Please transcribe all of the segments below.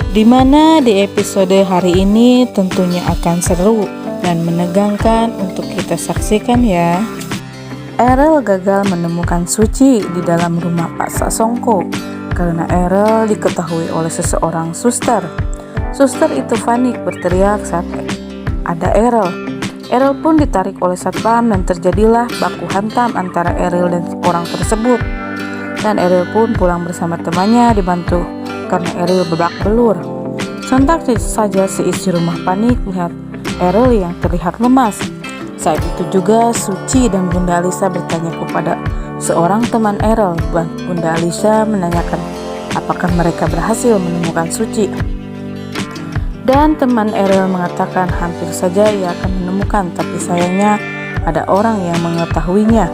di mana di episode hari ini tentunya akan seru dan menegangkan untuk kita saksikan ya. Erel gagal menemukan Suci di dalam rumah Pak Sasongko karena Erel diketahui oleh seseorang suster. Suster itu panik berteriak saat ada Erel. Erel pun ditarik oleh satpam dan terjadilah baku hantam antara Erel dan orang tersebut. Dan Erel pun pulang bersama temannya dibantu karena Erel babak belur. Sontak saja seisi rumah panik melihat Erel yang terlihat lemas. Saat itu juga Suci dan Bunda Alisa bertanya kepada seorang teman Erel. Bunda Alisa menanyakan apakah mereka berhasil menemukan Suci. Dan teman Erel mengatakan hampir saja ia akan menemukan, tapi sayangnya ada orang yang mengetahuinya.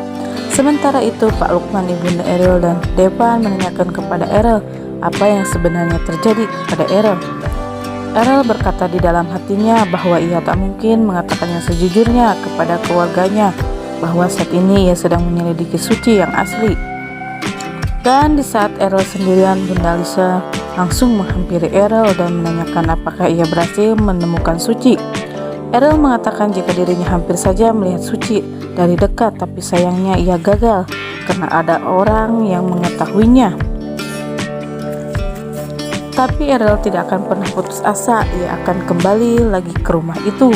Sementara itu Pak Lukman, Ibunda Erel dan Depan menanyakan kepada Erel apa yang sebenarnya terjadi kepada Erel. Erel berkata di dalam hatinya bahwa ia tak mungkin mengatakan yang sejujurnya kepada keluarganya bahwa saat ini ia sedang menyelidiki Suci yang asli. Dan di saat Erel sendirian, Bunda Alisa langsung menghampiri Erel dan menanyakan apakah ia berhasil menemukan Suci. Erel mengatakan jika dirinya hampir saja melihat Suci dari dekat, tapi sayangnya ia gagal karena ada orang yang mengetahuinya. Tapi Erel tidak akan pernah putus asa, ia akan kembali lagi ke rumah itu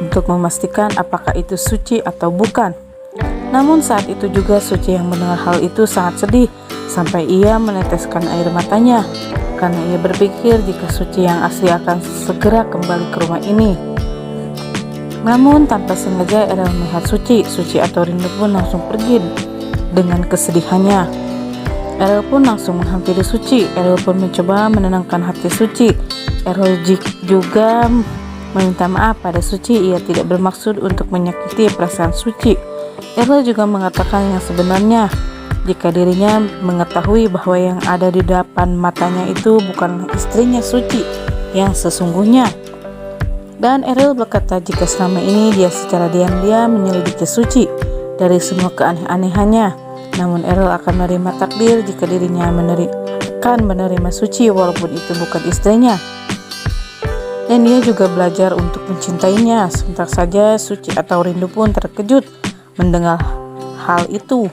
untuk memastikan apakah itu Suci atau bukan. Namun saat itu juga Suci yang mendengar hal itu sangat sedih sampai ia meneteskan air matanya karena ia berpikir jika Suci yang asli akan segera kembali ke rumah ini. Namun tanpa sengaja Erel melihat Suci atau Rindu pun langsung pergi dengan kesedihannya. Erel pun langsung menghampiri Suci. Erel pun mencoba menenangkan hati Suci. Erel juga meminta maaf pada Suci. Ia tidak bermaksud untuk menyakiti perasaan Suci. Erel juga mengatakan yang sebenarnya jika dirinya mengetahui bahwa yang ada di depan matanya itu bukanlah istrinya Suci yang sesungguhnya. Dan Erel berkata jika selama ini dia secara diam-diam menyelidiki Suci dari semua keaneh-anehannya. Namun Erel akan menerima takdir jika dirinya akan menerima Suci walaupun itu bukan istrinya. Dan dia juga belajar untuk mencintainya. Sebentar saja Suci atau Rindu pun terkejut mendengar hal itu.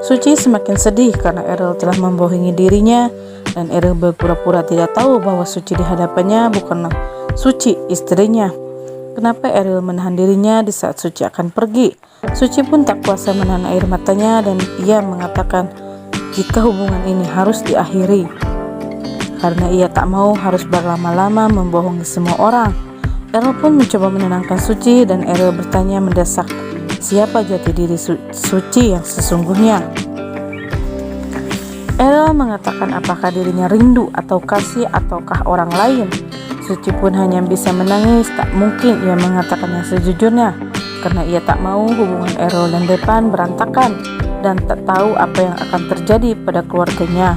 Suci semakin sedih karena Erel telah membohongi dirinya dan Erel berpura-pura tidak tahu bahwa Suci di hadapannya bukanlah Suci istrinya. Kenapa Erel menahan dirinya di saat Suci akan pergi? Suci pun tak kuasa menahan air matanya dan ia mengatakan jika hubungan ini harus diakhiri karena ia tak mau harus berlama-lama membohongi semua orang. Erel pun mencoba menenangkan Suci dan Erel bertanya mendesak siapa jati diri Suci yang sesungguhnya. Erel mengatakan apakah dirinya rindu atau kasih ataukah orang lain. Suci pun hanya bisa menangis, tak mungkin ia mengatakan yang sejujurnya karena ia tak mau hubungan Erel dan Depan berantakan dan tak tahu apa yang akan terjadi pada keluarganya.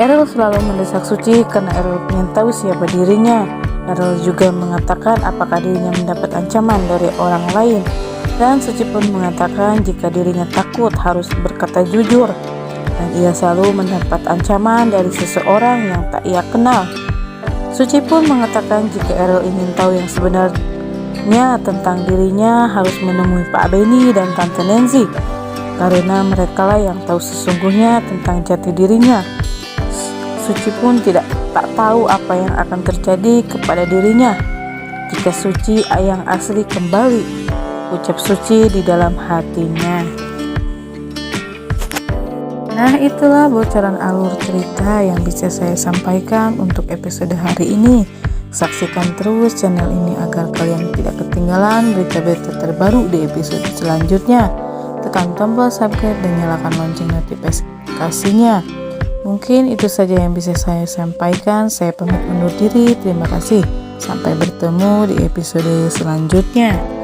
Erel selalu mendesak Suci karena Erel ingin tahu siapa dirinya. Erel juga mengatakan apakah dirinya mendapat ancaman dari orang lain dan Suci pun mengatakan jika dirinya takut harus berkata jujur dan ia selalu mendapat ancaman dari seseorang yang tak ia kenal. Suci pun mengatakan jika Erel ingin tahu yang sebenarnya tentang dirinya harus menemui Pak Benny dan Tante Nancy karena merekalah yang tahu sesungguhnya tentang jati dirinya. Suci pun tak tahu apa yang akan terjadi kepada dirinya jika Suci yang asli kembali, ucap Suci di dalam hatinya. Nah, itulah bocoran alur cerita yang bisa saya sampaikan untuk episode hari ini. Saksikan terus channel ini agar kalian tidak ketinggalan berita-berita terbaru di episode selanjutnya. Tekan tombol subscribe dan nyalakan lonceng notifikasinya. Mungkin itu saja yang bisa saya sampaikan. Saya pamit undur diri. Terima kasih. Sampai bertemu di episode selanjutnya.